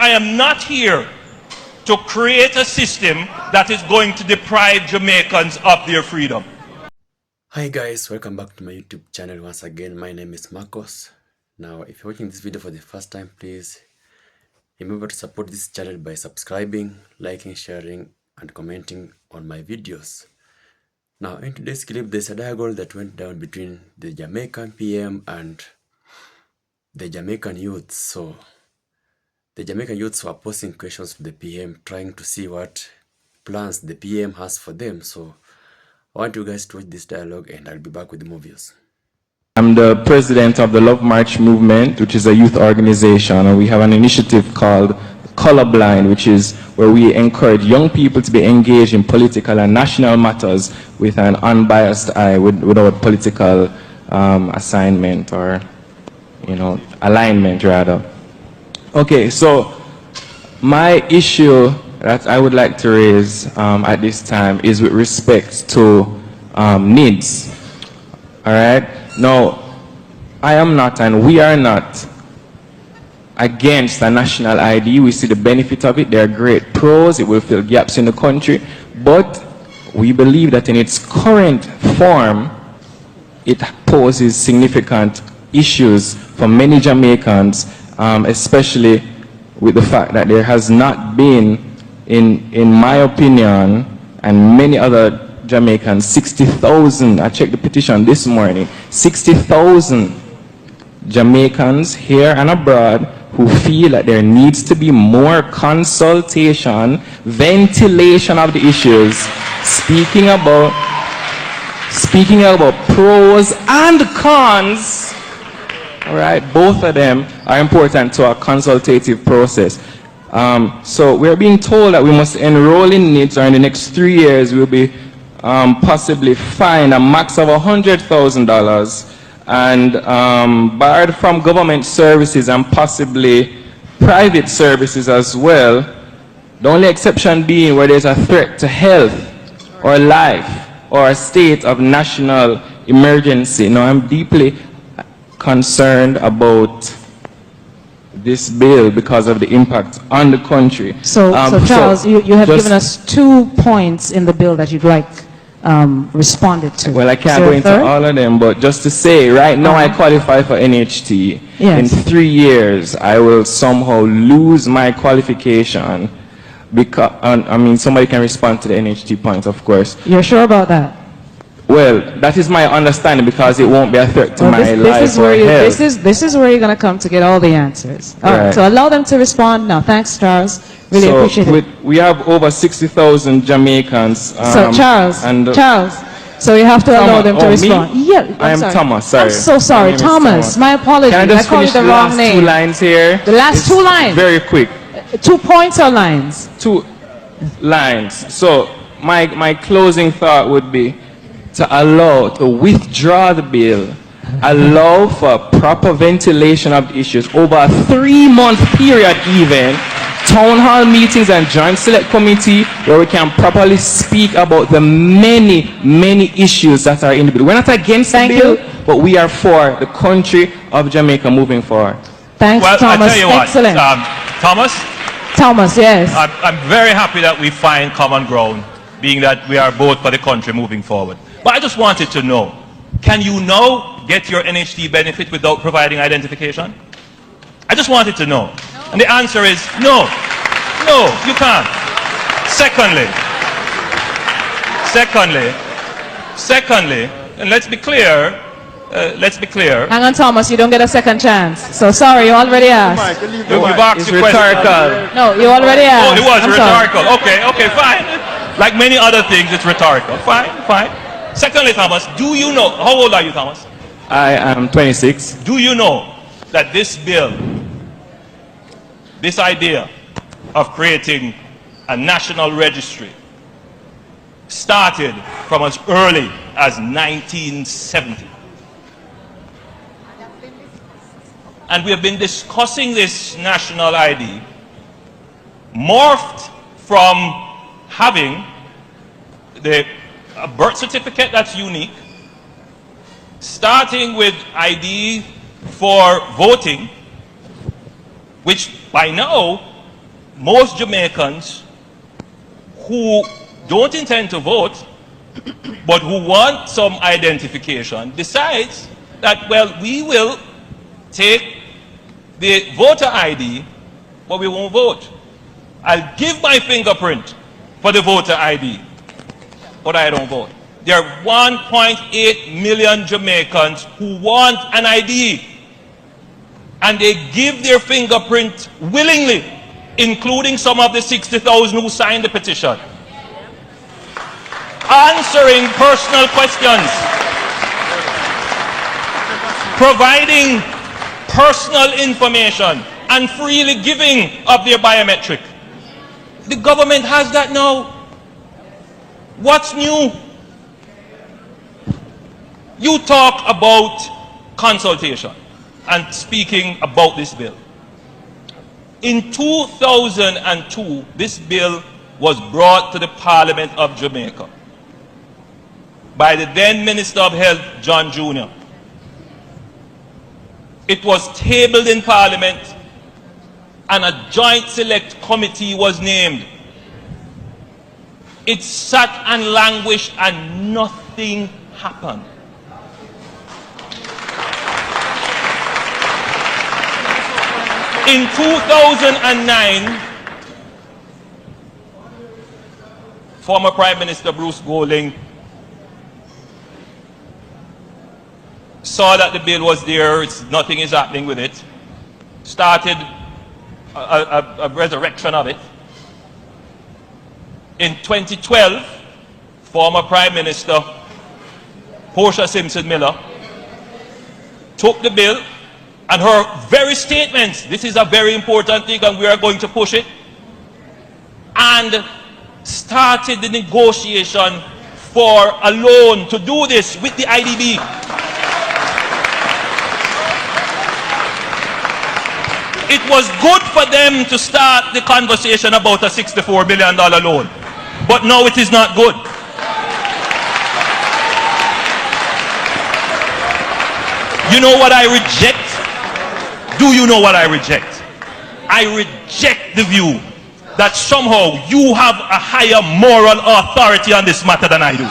I am not here to create a system that is going to deprive Jamaicans of their freedom. Hi guys, welcome back to my YouTube channel once again. My name is Marcos. Now, if you're watching this video for the first time, please remember to support this channel by subscribing, liking, sharing, and commenting on my videos. Now, in today's clip, there's a dialogue that went down between the Jamaican PM and the Jamaican youths. So, the Jamaican youths were posing questions to the PM, trying to see what plans the PM has for them. So, I want you guys to watch this dialogue and I'll be back with the movies. I'm the president of the Love March movement, which is a youth organization, and we have an initiative called Colorblind, which is where we encourage young people to be engaged in political and national matters with an unbiased eye, without political assignment or, alignment rather. Okay, so my issue that I would like to raise at this time is with respect to needs. All right? Now, I am not and we are not against a national ID. We see the benefit of it. There are great pros. It will fill gaps in the country. But we believe that in its current form, it poses significant issues for many Jamaicans, especially with the fact that there has not been, in my opinion, and many other Jamaicans, 60,000, I checked the petition this morning, 60,000 Jamaicans here and abroad who feel that there needs to be more consultation, ventilation of the issues, speaking about pros and cons. All right, both of them are important to a consultative process. So we're being told that we must enroll in NITS, or in the next 3 years we'll be possibly fined a max of $100,000 and barred from government services and possibly private services as well. The only exception being where there's a threat to health or life or a state of national emergency. Now, I'm deeply concerned about this bill because of the impact on the country. So Charles, you have given us 2 points in the bill that you'd like responded to. Well, I can't go into all of them, but just to say, right now I qualify for NHT. Yes. In 3 years, I will somehow lose my qualification because, somebody can respond to the NHT point, of course. You're sure about that? Well, that is my understanding because it won't be a threat to my life or health. This is where you're going to come to get all the answers. All right, so allow them to respond now. Thanks, Charles. Really appreciate it. We have over 60,000 Jamaicans. So Charles, so you have to allow them to respond. Me? Yeah, I am Thomas, sorry. I'm so sorry, Thomas. My apologies. Can I just called you the wrong name. 2 lines here? The last 2 lines? Very quick. 2 points or lines? 2 lines. So my closing thought would be to withdraw the bill, allow for proper ventilation of the issues over a 3-month period even, town hall meetings and joint select committee where we can properly speak about the many issues that are in the bill. We're not against the bill, but we are for the country of Jamaica moving forward. Thanks, well, Thomas. I tell you excellent. Thomas? Thomas, yes. I'm very happy that we find common ground, being that we are both for the country moving forward. But I just wanted to know, can you now get your NHT benefit without providing identification? I just wanted to know. And the answer is no. No, you can't. Secondly, and let's be clear. Hang on, Thomas, you don't get a second chance. So sorry, you already asked. You've asked your question. No, you already asked. Oh, it was rhetorical. Okay, fine. Like many other things, it's rhetorical. Fine. Secondly, Thomas, do you know, how old are you, Thomas? I am 26. Do you know that this bill, this idea of creating a national registry started from as early as 1970? And we have been discussing this national ID, morphed from having a birth certificate that's unique, starting with ID for voting, which by now most Jamaicans who don't intend to vote, but who want some identification, decides that, well, we will take the voter ID, but we won't vote. I'll give my fingerprint for the voter ID, but I don't vote. There are 1.8 million Jamaicans who want an ID, and they give their fingerprint willingly, including some of the 60,000 who signed the petition. Answering personal questions, providing personal information, and freely giving of their biometric. The government has that now. What's new? You talk about consultation and speaking about this bill. In 2002, this bill was brought to the Parliament of Jamaica by the then Minister of Health, John Jr. It was tabled in Parliament and a joint select committee was named. It sat and languished and nothing happened. In 2009, former Prime Minister Bruce Golding saw that the bill was there, nothing is happening with it, started a resurrection of it. In 2012, former Prime Minister Portia Simpson Miller took the bill, and her very statements, this is a very important thing and we are going to push it, and started the negotiation for a loan to do this with the IDB. It was good for them to start the conversation about a $64 billion loan, but now it is not good. You know what I reject? Do you know what I reject? I reject the view that somehow you have a higher moral authority on this matter than I do.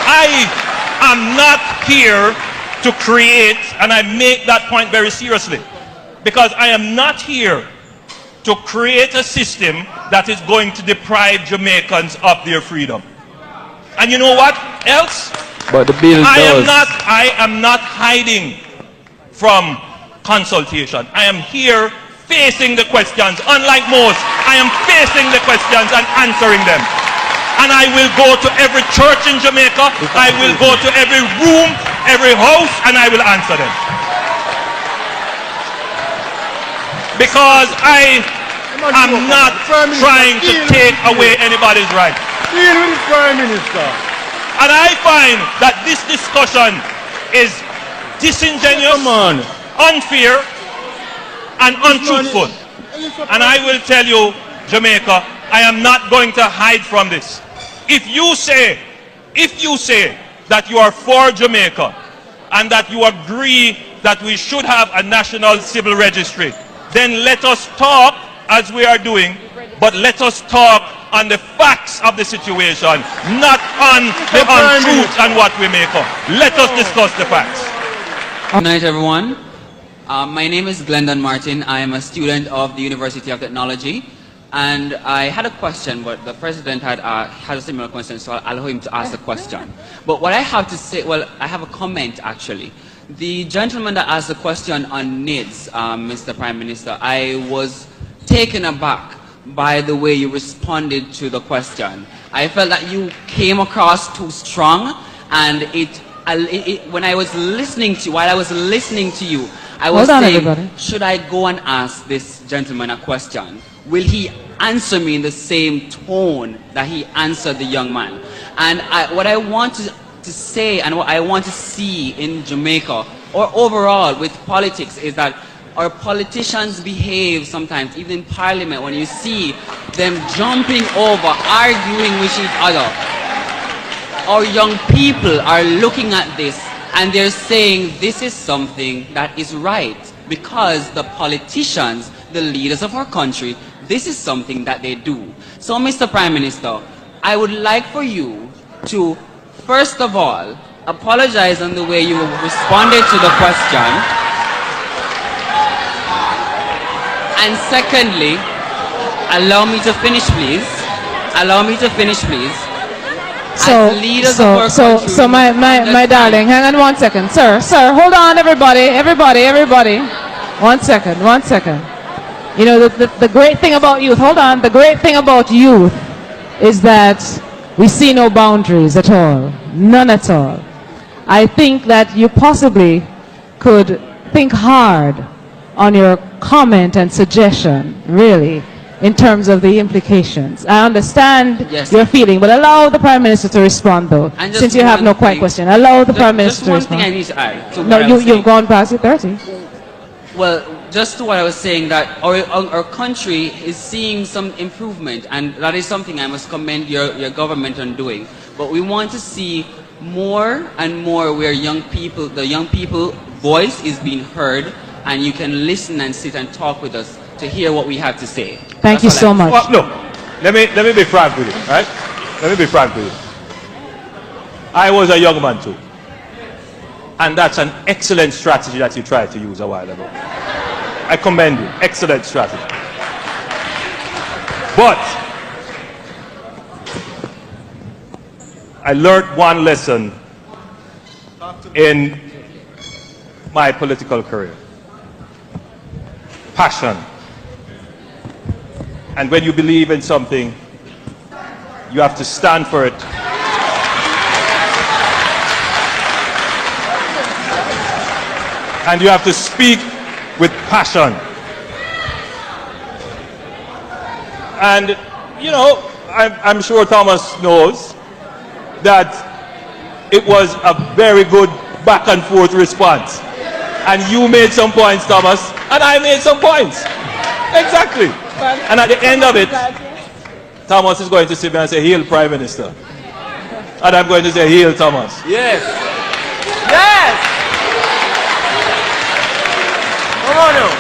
I am not here to create, and I make that point very seriously, because I am not here to create a system that is going to deprive Jamaicans of their freedom. And you know what else? But the bill does. I am not hiding from consultation. I am here facing the questions. Unlike most, I am facing the questions and answering them. And I will go to every church in Jamaica. I will go to every room, every house, and I will answer them. Because I am not trying to take away anybody's right. Deal with the Prime Minister. And I find that this discussion is disingenuous, unfair, and untruthful. And I will tell you, Jamaica, I am not going to hide from this. If you say that you are for Jamaica and that you agree that we should have a national civil registry, then let us talk as we are doing, but let us talk on the facts of the situation, not on the untruth and what we make up. Let us discuss the facts. Good night, everyone. My name is Glendon Martin. I am a student of the University of Technology. And I had a question, but the president had a similar question, so I'll allow him to ask the question. But what I have to say, well, I have a comment, actually. The gentleman that asked the question on NIDS, Mr. Prime Minister, I was taken aback by the way you responded to the question. I felt that you came across too strong, and when I was listening to you, while I was listening to you, I was saying, should I go and ask this gentleman a question? Will he answer me in the same tone that he answered the young man? And what I want to say and what I want to see in Jamaica, or overall with politics, is that our politicians behave sometimes, even in Parliament, when you see them jumping over, arguing with each other. Our young people are looking at this and they're saying this is something that is right. because the politicians, the leaders of our country, this is something that they do. So, Mr. Prime Minister, I would like for you to, first of all, apologize on the way you responded to the question. And secondly, allow me to finish, please. Allow me to finish, please. So, my darling, hang on 1 second. Sir, hold on, everybody. One second. You know, the great thing about youth, hold on, the great thing about youth is that we see no boundaries at all. None at all. I think that you possibly could think hard on your comment and suggestion, really, in terms of the implications. I understand your feeling, but allow the Prime Minister to respond, though, since you have no quiet question. Allow the Prime Minister to respond. Just one thing I need to add to no, you've gone past your 30. Well, just to what I was saying, that our country is seeing some improvement, and that is something I must commend your government on doing. But we want to see more and more where the young people voice is being heard, and you can listen and sit and talk with us to hear what we have to say. Thank you so much. Well, look, let me be frank with you, right? Let me be frank with you. I was a young man too. And that's an excellent strategy that you tried to use a while ago. I commend you. Excellent strategy. But I learned one lesson in my political career. Passion. And when you believe in something, you have to stand for it. And you have to speak with passion. And, you know, I'm sure Thomas knows that it was a very good back and forth response. And you made some points, Thomas, and I made some points. Exactly. And at the end of it, Thomas is going to sit there and say, "Hail Prime Minister." And I'm going to say, "Hail Thomas." Yes. Yes. Come on now.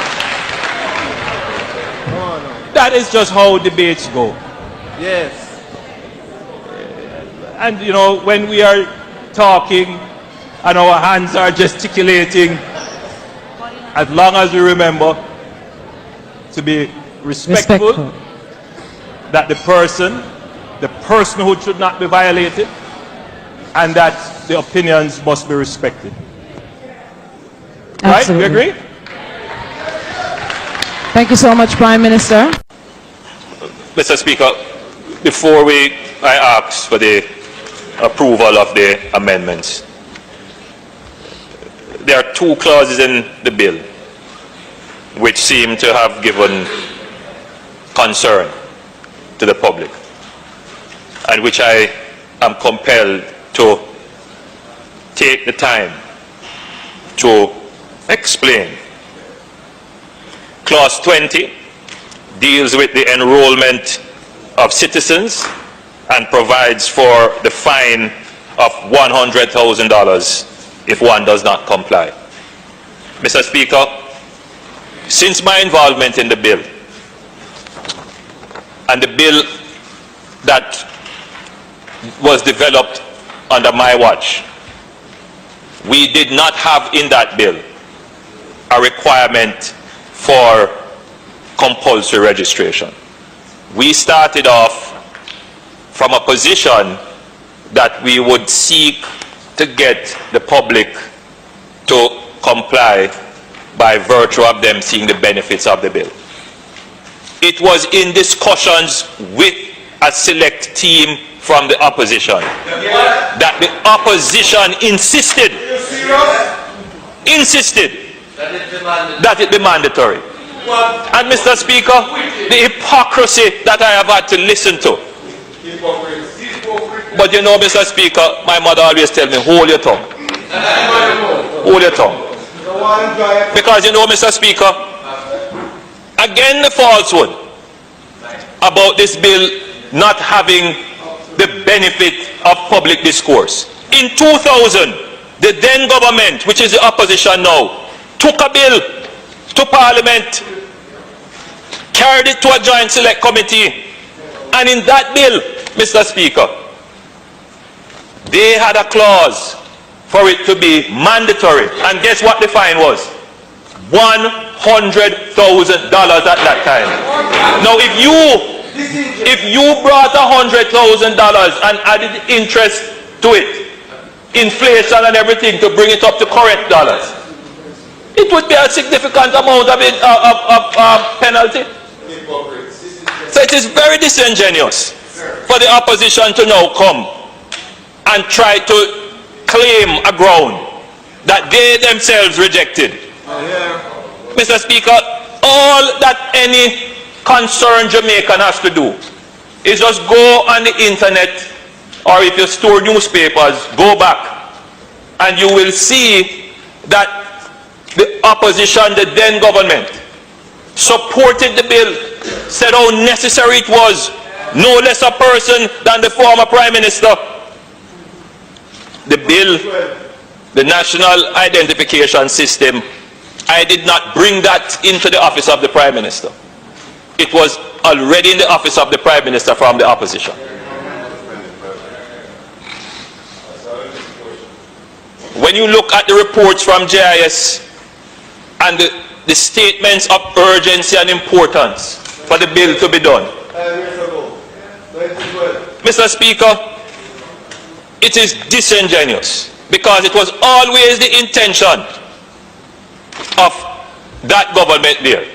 That is just how debates go. Yes. And you know, when we are talking and our hands are gesticulating, as long as we remember to be respectful. That the personhood should not be violated, and that the opinions must be respected. Absolutely. Right? We agree? Thank you so much, Prime Minister. Mr. Speaker, before I ask for the approval of the amendments, there are two clauses in the bill which seem to have given concern to the public, and which I am compelled to take the time to explain. Clause 20 deals with the enrollment of citizens and provides for the fine of $100,000 if one does not comply. Mr. Speaker, since my involvement in the bill, and the bill that was developed under my watch, we did not have in that bill a requirement for compulsory registration. We started off from a position that we would seek to get the public to comply by virtue of them seeing the benefits of the bill. It was in discussions with a select team from the opposition that the opposition insisted that it be mandatory. And Mr. Speaker, the hypocrisy that I have had to listen to. But you know, Mr. Speaker, my mother always tells me, hold your tongue. Hold your tongue. Because you know, Mr. Speaker, again the falsehood about this bill not having the benefit of public discourse. In 2000, the then government, which is the opposition now, took a bill to Parliament, carried it to a joint select committee, and in that bill, Mr. Speaker, they had a clause for it to be mandatory. And guess what the fine was? $100,000 at that time. Now if you brought $100,000 and added interest to it, inflation and everything to bring it up to current dollars, it would be a significant amount of penalty. So it is very disingenuous for the opposition to now come and try to claim a ground that they themselves rejected. Mr. Speaker, all that any concerned Jamaican has to do is just go on the internet, or if you store newspapers, go back and you will see that the opposition, the then government, supported the bill, said how necessary it was, no less a person than the former Prime Minister. The bill, the National Identification System, I did not bring that into the office of the Prime Minister. It was already in the office of the Prime Minister from the opposition. When you look at the reports from JIS and the statements of urgency and importance for the bill to be done, Mr. Speaker, it is disingenuous, because it was always the intention of that government there.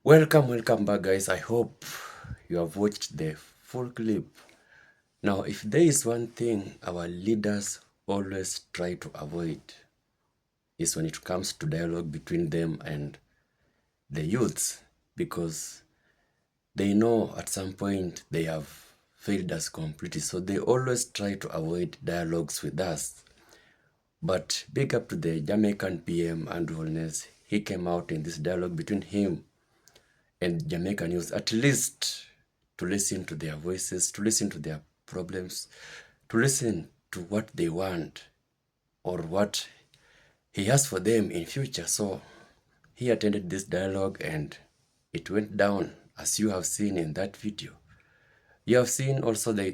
Welcome back, guys. I hope you have watched the full clip. Now, if there is one thing our leaders always try to avoid, is when it comes to dialogue between them and the youths, because they know at some point they have failed us completely, so they always try to avoid dialogues with us. But big up to the Jamaican PM Andrew Holness. He came out in this dialogue between him and Jamaican youth, at least to listen to their voices, to listen to their problems, to listen to what they want or what he has for them in future. So he attended this dialogue and it went down as you have seen in that video. You have seen also the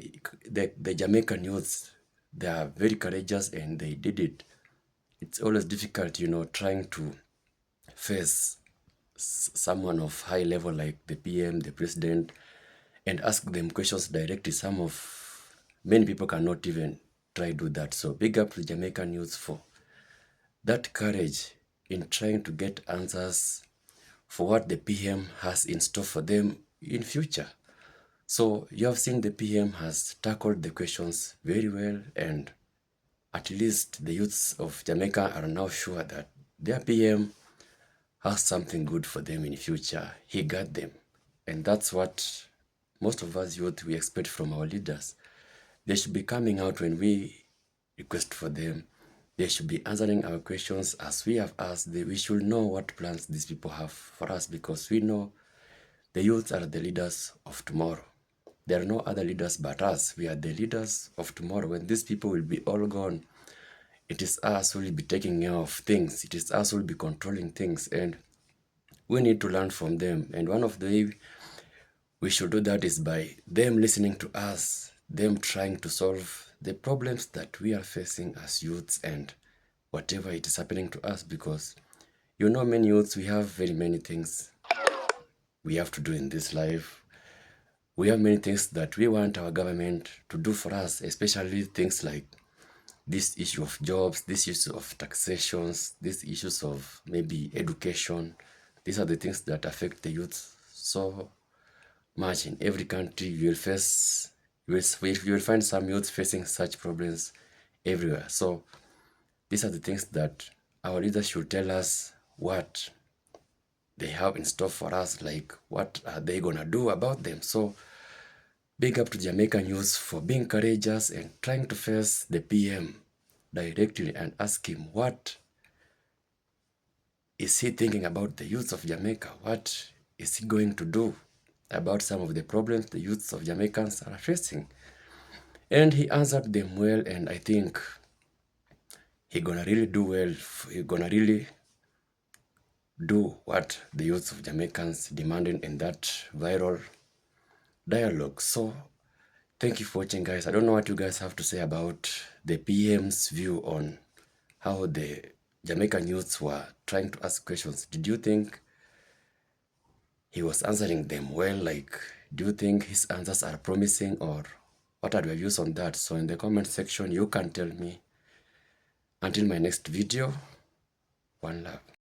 Jamaican youths. They are very courageous and they did it. It's always difficult, you know, trying to face someone of high level like the PM, the president, and ask them questions directly. Many people cannot even try to do that. So big up to the Jamaican youth for that courage in trying to get answers for what the PM has in store for them in future. So you have seen the PM has tackled the questions very well, and at least the youths of Jamaica are now sure that their PM has something good for them in future. He got them. And that's what most of us youth we expect from our leaders. They should be coming out when we request for them. They should be answering our questions as we have asked. We should know what plans these people have for us, because we know the youth are the leaders of tomorrow. There are no other leaders but us. We are the leaders of tomorrow. When these people will be all gone, it is us who will be taking care of things. It is us who will be controlling things. And we need to learn from them. And one of the ways we should do that is by them listening to us, them trying to solve the problems that we are facing as youths and whatever it is happening to us. Because, you know, many youths, we have very many things we have to do in this life. We have many things that we want our government to do for us, especially things like this issue of jobs, this issue of taxations, these issues of maybe education. These are the things that affect the youth so much. In every country you will find some youth facing such problems everywhere. So these are the things that our leaders should tell us what they have in store for us, like what are they gonna do about them. So big up to Jamaican youth for being courageous and trying to face the PM directly and ask him what is he thinking about the youth of Jamaica. What is he going to do about some of the problems the youths of Jamaicans are facing? And he answered them well, and I think he's gonna really do well. He's gonna really do what the youth of Jamaicans demanded in that viral dialogue. So thank you for watching, guys. I don't know what you guys have to say about the PM's view on how the Jamaican youths were trying to ask questions. Did you think he was answering them well? Like, do you think his answers are promising, or what are your views on that? So in the comment section, you can tell me. Until my next video, one love.